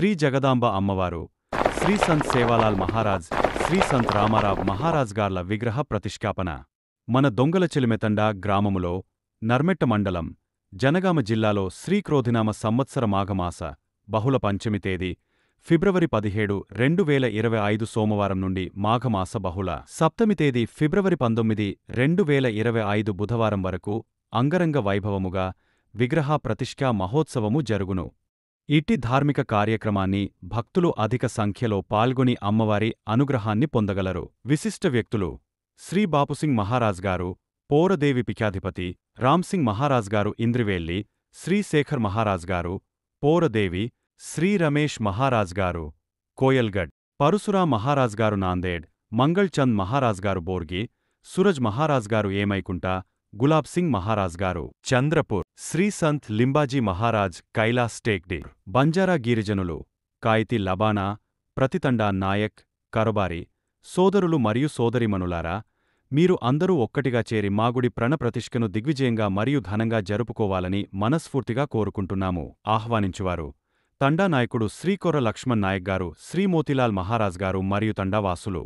శ్రీ జగదాంబ అమ్మవారు, శ్రీ సంత్ సేవాలాల్ మహారాజ్, శ్రీ సంత్ రామారావ్ మహారాజ్ గార్ల విగ్రహ ప్రతిష్ఠాపన మన దొంగలచెలిమెతండా గ్రామములో, నర్మెట్ట మండలం, జనగామ జిల్లాలో శ్రీక్రోధినామ సంవత్సర మాఘమాస బహుళ పంచమి తేదీ ఫిబ్రవరి 17, 2025 సోమవారం నుండి మాఘమాస బహుళ సప్తమి తేదీ ఫిబ్రవరి 19, 2025 బుధవారం వరకు అంగరంగ వైభవముగా విగ్రహ ప్రతిష్ఠా మహోత్సవము జరుగును. ఇట్టి ధార్మిక కార్యక్రమాన్ని భక్తులు అధిక సంఖ్యలో పాల్గొని అమ్మవారి అనుగ్రహాన్ని పొందగలరు. విశిష్ట వ్యక్తులు: శ్రీ బాపుసింగ్ మహారాజ్ గారు, పోరదేవి పీఠాధిపతి, రామ్సింగ్ మహారాజ్ గారు ఇంద్రివేల్లి, శ్రీ శేఖర్ మహారాజ్ గారు, పోరదేవి, శ్రీ రమేష్ మహారాజ్ గారు కోయల్గఢ్, పరశురాం మహారాజ్ గారు నాందేడ్, మంగళ్ చంద్ మహారాజ్ గారు బోర్గి, సూరజ్ మహారాజ్ గారు ఏమైకుంట, గులాబ్ సింగ్ మహారాజ్ గారు చంద్రపూర్, శ్రీ సంత్ లింబాజీ మహారాజ్ కైలాస్ టేక్డి, బంజారా గిరిజనులు కాయితి లబానా, ప్రతితండా నాయక్, కరబారి సోదరులు మరియు సోదరీమణులారా, మీరు అందరూ ఒక్కటిగా చేరి మాగుడి ప్రతిష్ఠను దిగ్విజయంగా మరియు ఘనంగా జరుపుకోవాలని మనస్ఫూర్తిగా కోరుకుంటున్నాము. ఆహ్వానించువారు: తండా నాయకుడు శ్రీ కొర్ర లక్ష్మణ్ నాయక్ గారు, శ్రీ మోతీలాల్ మహారాజ్ గారు మరియు తండావాసులు.